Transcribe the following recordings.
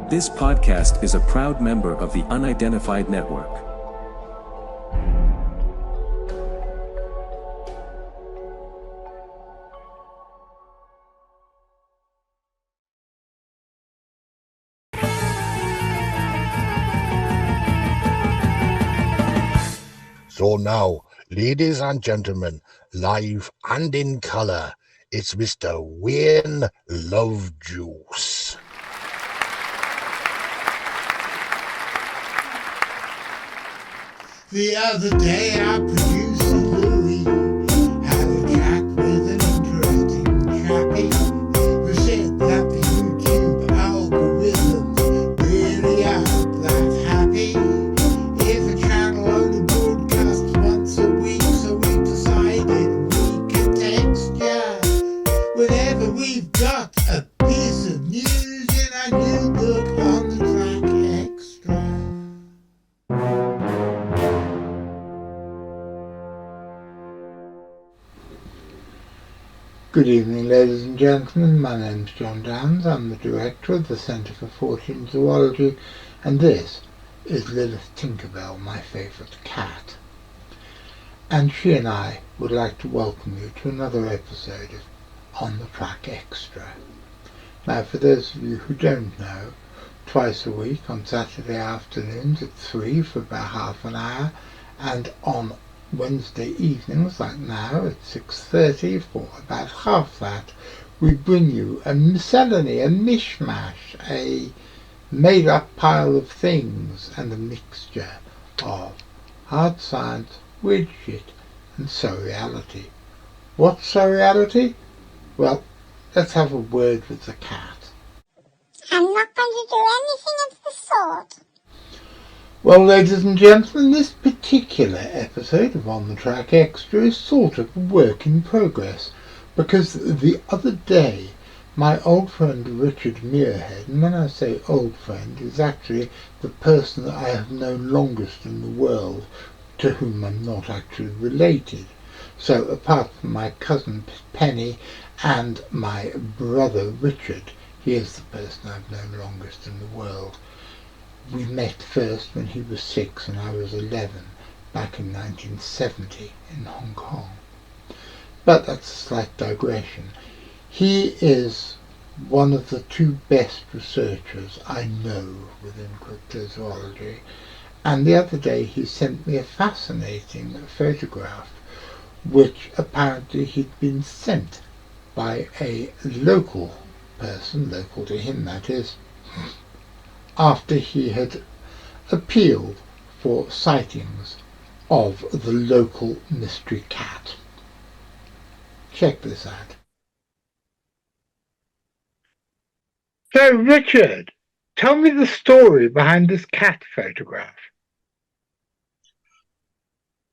This podcast is a proud member of the Unidentified Network. So now, ladies and gentlemen, live and in colour, it's Mr. Wayne Lovejuice. The other day our producer Louis had a chat with an interesting chappie who said that the YouTube algorithms really aren't that happy. If a channel only broadcasts once a week, so we decided we could text ya whenever we've got a piece of news in our new book on the track Xtra. Good evening, ladies and gentlemen. My name's John Downs. I'm the director of the Centre for Fortean Zoology, and this is Lilith Tinkerbell, my favourite cat. And she and I would like to welcome you to another episode of On the Track Xtra. Now, for those of you who don't know, twice a week on Saturday afternoons at 3 for about half an hour, and on Wednesday evenings, like now, at 6:30 for about half that, we bring you a miscellany, a mishmash, a made-up pile of things, and a mixture of hard science, weird shit, and surreality. What's surreality? Well, let's have a word with the cat. I'm not going to do anything of the sort. Well, ladies and gentlemen, this particular episode of On the Track Xtra is sort of a work in progress, because the other day my old friend Richard Muirhead, and when I say old friend, is actually the person that I have known longest in the world, to whom I'm not actually related. So apart from my cousin Penny and my brother Richard, he is the person I've known longest in the world. We met first when he was 6 and I was 11, back in 1970 in Hong Kong. But that's a slight digression. He is one of the two best researchers I know within cryptozoology, and the other day he sent me a fascinating photograph which apparently he'd been sent by a local person, local to him that is, after he had appealed for sightings of the local mystery cat. Check this out. So, Richard, tell me the story behind this cat photograph.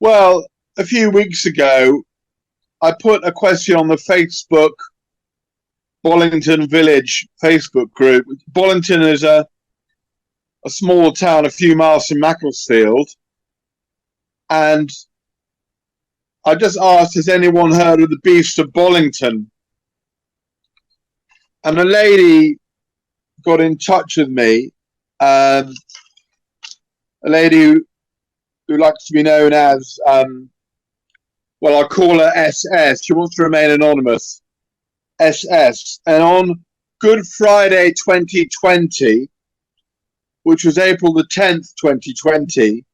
Well, a few weeks ago, I put a question on the Facebook Bollington Village Facebook group. Bollington is a small town a few miles from Macclesfield, and I just asked, has anyone heard of the Beast of Bollington? And a lady got in touch with me, a lady who likes to be known as, well, I'll call her SS. She wants to remain anonymous. SS. And on Good Friday 2020, which was April the 10th, 2020,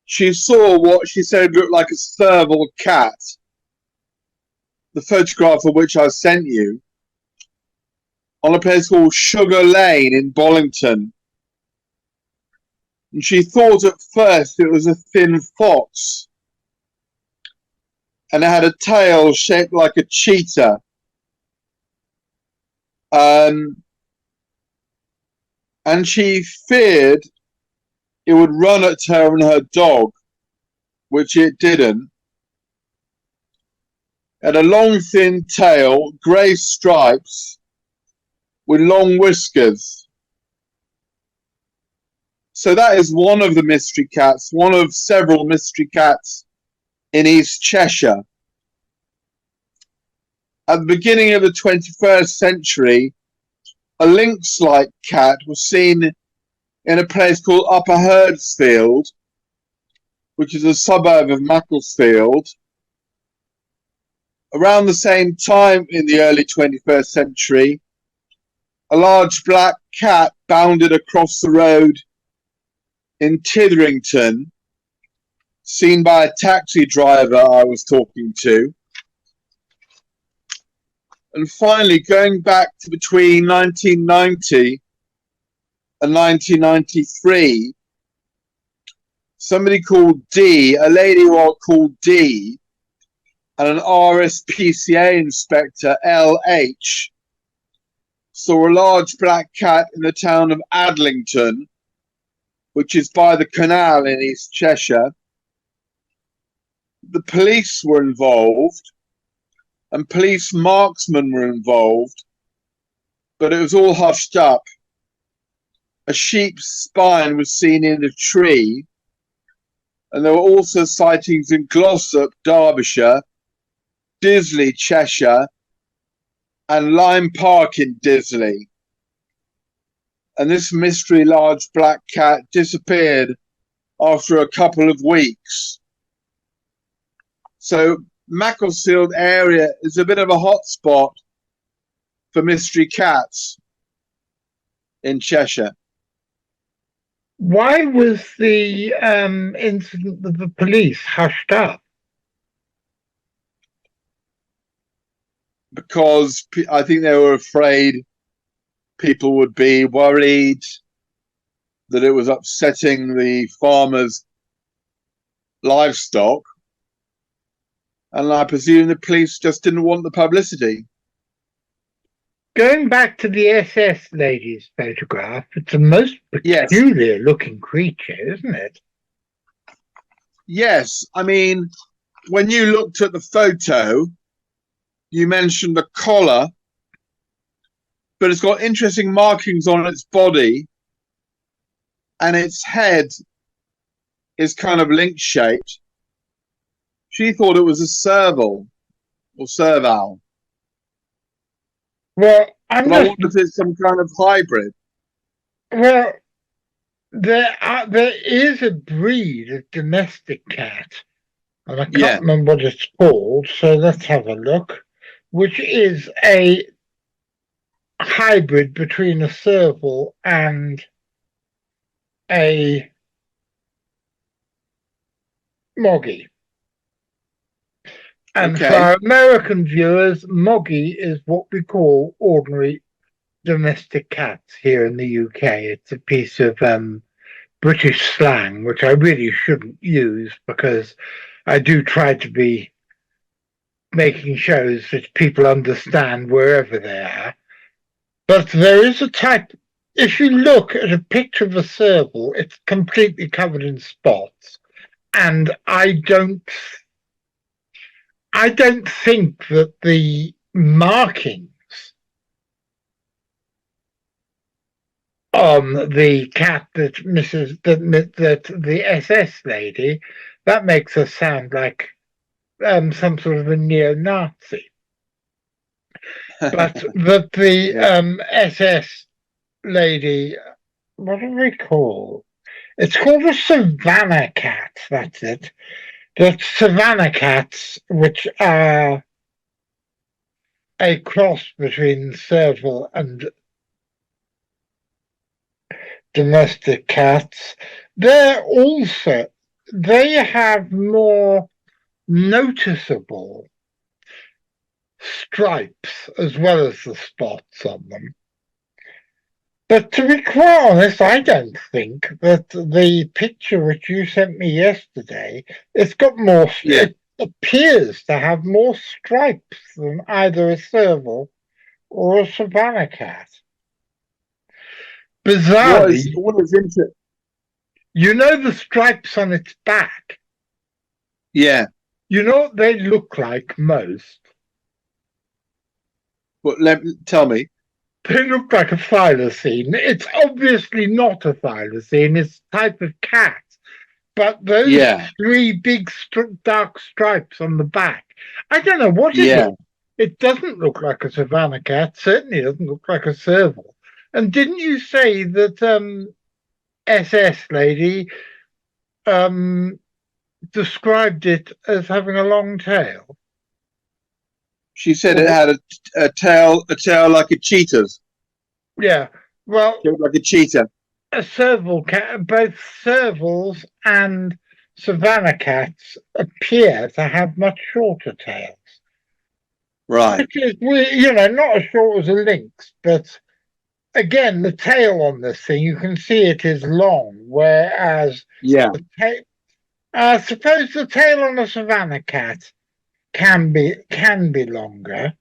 she saw what she said looked like a serval cat, the photograph of which I sent you, on a place called Sugar Lane in Bollington. And she thought at first it was a thin fox, and it had a tail shaped like a cheetah. And she feared it would run at her and her dog, which it didn't. It had a long, thin tail, grey stripes, with long whiskers. So that is one of the mystery cats, one of several mystery cats in East Cheshire. At the beginning of the 21st century, a lynx-like cat was seen in a place called Upper Herdsfield, which is a suburb of Macclesfield. Around the same time in the early 21st century, a large black cat bounded across the road in Titherington, seen by a taxi driver I was talking to. And finally, going back to between 1990 and 1993, somebody called D, a lady called D, and an RSPCA inspector, LH, saw a large black cat in the town of Adlington, which is by the canal in East Cheshire. The police were involved, and police marksmen were involved, but it was all hushed up. A sheep's spine was seen in a tree, and there were also sightings in Glossop, Derbyshire, Disley, Cheshire, and Lyme Park in Disley. And this mystery large black cat disappeared after a couple of weeks. So Macclesfield area is a bit of a hotspot for mystery cats in Cheshire. Why was the incident with the police hushed up? Because I think they were afraid people would be worried that it was upsetting the farmers' livestock. And I presume the police just didn't want the publicity. Going back to the SS lady's photograph, it's a most peculiar looking creature, isn't it? Yes. I mean, when you looked at the photo, you mentioned the collar, but it's got interesting markings on its body, and its head is kind of link-shaped. She thought it was a serval or serval. Well, I wonder if it's some kind of hybrid. Well, there is a breed of domestic cat, and I can't remember what it's called, so let's have a look, which is a hybrid between a serval and a moggy. And for our American viewers, moggy is what we call ordinary domestic cats here in the UK. It's a piece of British slang, which I really shouldn't use because I do try to be making shows that people understand wherever they are. But there is a type, if you look at a picture of a serval, it's completely covered in spots. And I don't think that the markings on the cat that the SS lady, that makes us sound like some sort of a neo-Nazi. But that the SS lady, what do we call? It's called a Savannah cat, that's it. The Savannah cats, which are a cross between serval and domestic cats, they have more noticeable stripes as well as the spots on them. But to be quite honest, I don't think that the picture which you sent me yesterday, it's got more, it appears to have more stripes than either a serval or a Savannah cat. Bizarrely, what is interesting? You know the stripes on its back? Yeah. You know what they look like most? Well, tell me. They look like a thylacine. It's obviously not a thylacine. It's a type of cat. But those three big dark stripes on the back, I don't know what it is. It doesn't look like a Savannah cat. Certainly doesn't look like a serval. And didn't you say that SS lady described it as having a long tail? She said it had a tail like a cheetah's. Yeah. Well, Like a cheetah. a serval cat, both servals and savannah cats appear to have much shorter tails. Right. Which is, not as short as a lynx, but again, the tail on this thing, you can see it is long, whereas I suppose the tail on a savannah cat can be longer,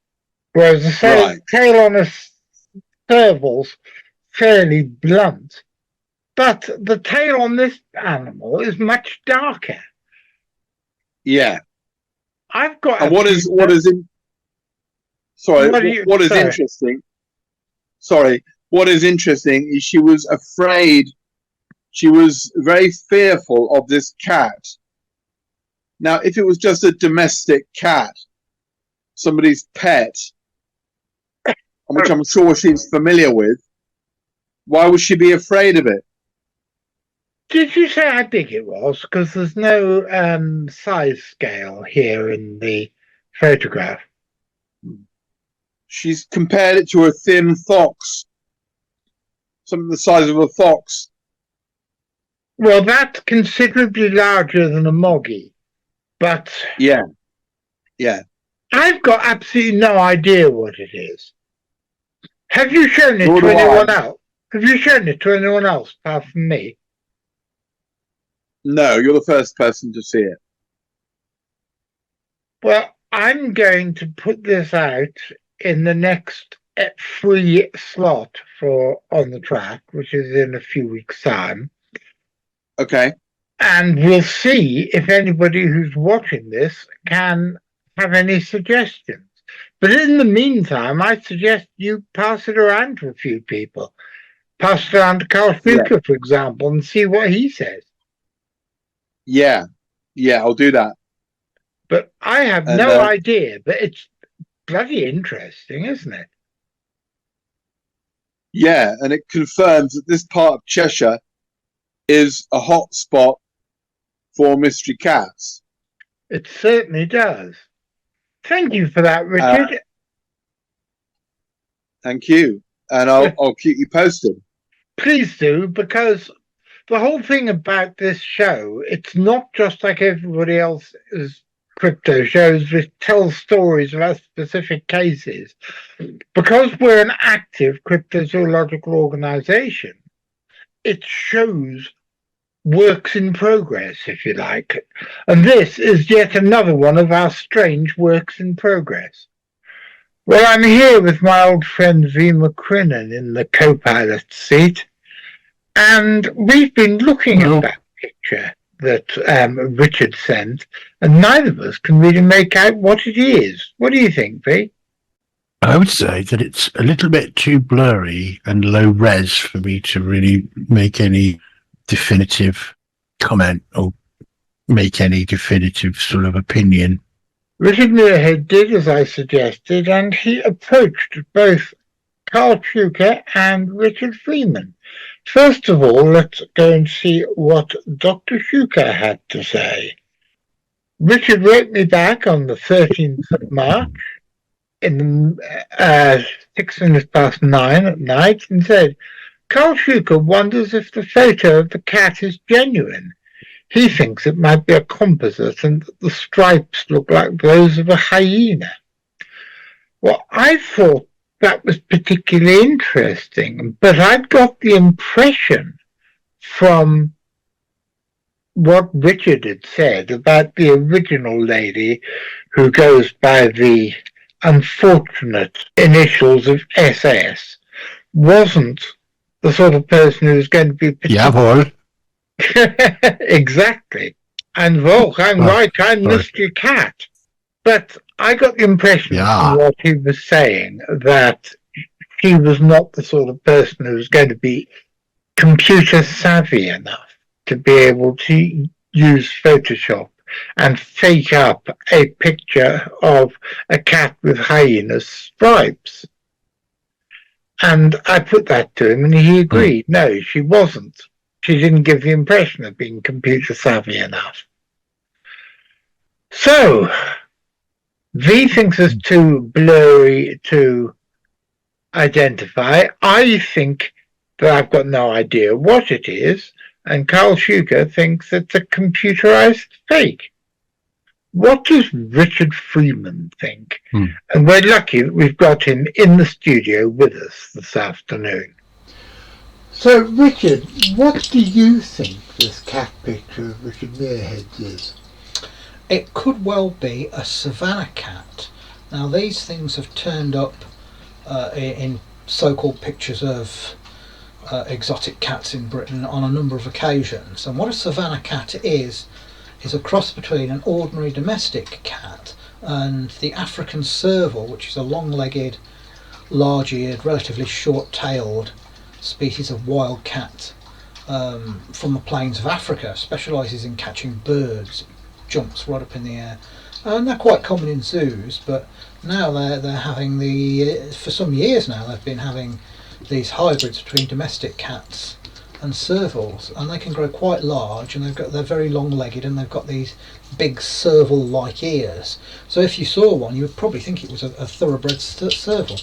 whereas the tail on a serval's fairly blunt. But the tail on this animal is much darker. Yeah. I've got. And what is interesting? Sorry. What is interesting is she was afraid. She was very fearful of this cat. Now, if it was just a domestic cat, somebody's pet, which I'm sure she's familiar with, why would she be afraid of it? Did you say how big it was? Because there's no size scale here in the photograph. She's compared it to a thin fox, something the size of a fox. Well, that's considerably larger than a moggy, but yeah, I've got absolutely no idea what it is. Have you shown it to anyone else? Have you shown it to anyone else apart from me? No, you're the first person to see it. Well, I'm going to put this out in the next free slot for On the Track, which is in a few weeks' time. Okay. And we'll see if anybody who's watching this can have any suggestions. But in the meantime, I suggest you pass it around to a few people. Pass it around to Carl Schuker, for example, and see what he says. Yeah, I'll do that. But I have no idea, but it's bloody interesting, isn't it? Yeah, and it confirms that this part of Cheshire is a hot spot for mystery cats. It certainly does. Thank you for that, Richard. Thank you. And I'll keep you posted. Please do, because the whole thing about this show, it's not just like everybody else's crypto shows which tell stories about specific cases. Because we're an active cryptozoological organization, it shows works in progress, if you like. And this is yet another one of our strange works in progress. Well, I'm here with my old friend V. McCrinnan in the co-pilot seat, and we've been looking at that picture that Richard sent, and neither of us can really make out what it is. What do you think, V? I would say that it's a little bit too blurry and low res for me to really make any definitive comment or make any definitive sort of opinion. Richard Muirhead did as I suggested, and he approached both Carl Schuker and Richard Freeman. First of all, let's go and see what Dr. Schuker had to say. Richard wrote me back on the 13th of March in 6 minutes past 9 at night and said, Carl Schuker wonders if the photo of the cat is genuine. He thinks it might be a composite and that the stripes look like those of a hyena. Well, I thought that was particularly interesting, but I'd got the impression from what Richard had said about the original lady who goes by the unfortunate initials of SS wasn't the sort of person who was going to be Jawohl. Exactly. And Volk, I'm right, I'm Mystery Cat. But I got the impression from what he was saying that he was not the sort of person who was going to be computer savvy enough to be able to use Photoshop and fake up a picture of a cat with hyena's stripes. And I put that to him and he agreed. No, she wasn't. She didn't give the impression of being computer savvy enough. So, V thinks it's too blurry to identify. I think that I've got no idea what it is, and Carl Schuker thinks it's a computerized fake. What does Richard Freeman think? And we're lucky that we've got him in the studio with us this afternoon. So, Richard, what do you think this cat picture of Richard Muirhead is? It could well be a savannah cat. Now, these things have turned up in so-called pictures of exotic cats in Britain on a number of occasions. And what a savannah cat is a cross between an ordinary domestic cat and the African serval, which is a long-legged, large-eared, relatively short-tailed species of wild cat from the plains of Africa. Specialises in catching birds, jumps right up in the air, and they're quite common in zoos. But now they're having for some years now they've been having these hybrids between domestic cats and servals, and they can grow quite large, and they're very long-legged, and they've got these big serval-like ears. So if you saw one, you would probably think it was a thoroughbred serval.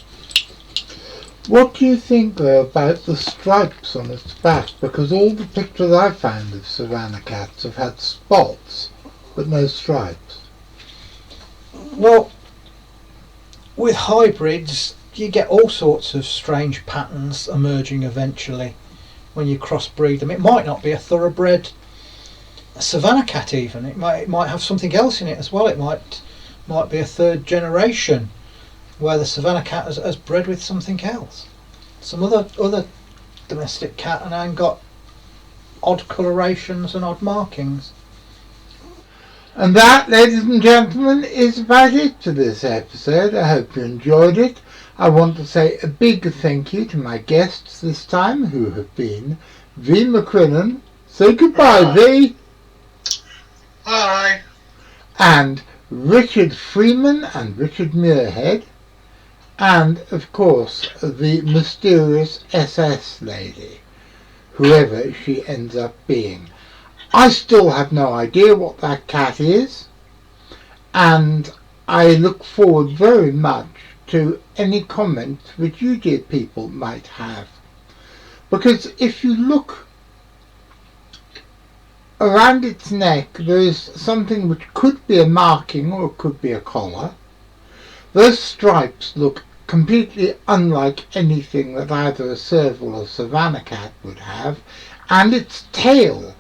What do you think, though, about the stripes on its back? Because all the pictures I found of savannah cats have had spots, but no stripes. Well, with hybrids, you get all sorts of strange patterns emerging eventually when you crossbreed them. It might not be a thoroughbred savannah cat even. It might have something else in it as well. It might be a third generation where the savannah cat has bred with something else. Some other domestic cat and got odd colorations and odd markings. And that, ladies and gentlemen, is about it for this episode. I hope you enjoyed it. I want to say a big thank you to my guests this time, who have been V. McCrinnan. Say goodbye, V. Bye. And Richard Freeman and Richard Muirhead. And, of course, the mysterious SS lady, whoever she ends up being. I still have no idea what that cat is, and I look forward very much to any comments which you dear people might have. Because if you look around its neck, there is something which could be a marking or it could be a collar. Those stripes look completely unlike anything that either a serval or savannah cat would have, and its tail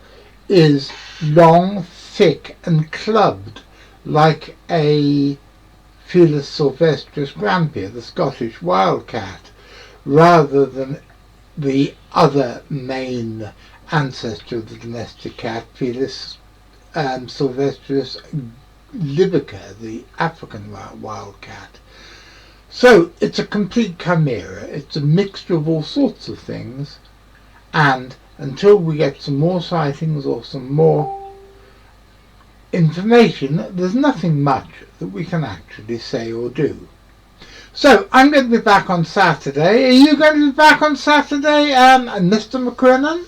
is long, thick and clubbed like a Felis sylvestris grampia, the Scottish wildcat, rather than the other main ancestor of the domestic cat, Felis sylvestris libica, the African wildcat. So it's a complete chimera. It's a mixture of all sorts of things, and until we get some more sightings or some more information, there's nothing much that we can actually say or do. So I'm going to be back on Saturday. Are you going to be back on Saturday, Mr. McCrinnan?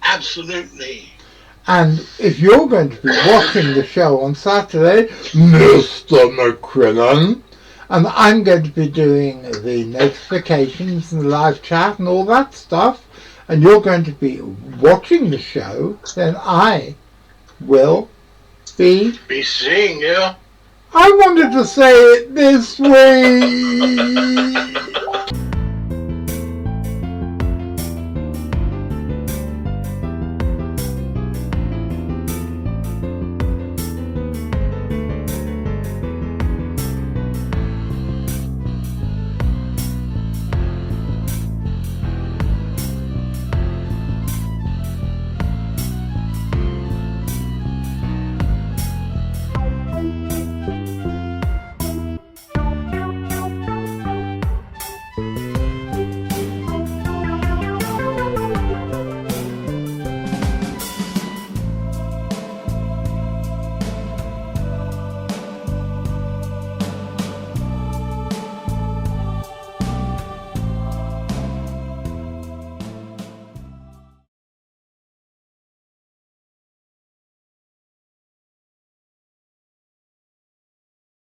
Absolutely. And if you're going to be watching the show on Saturday, Mr. McCrinnan, and I'm going to be doing the notifications and the live chat and all that stuff, and you're going to be watching the show, then I will be seeing you. I wanted to say it this way.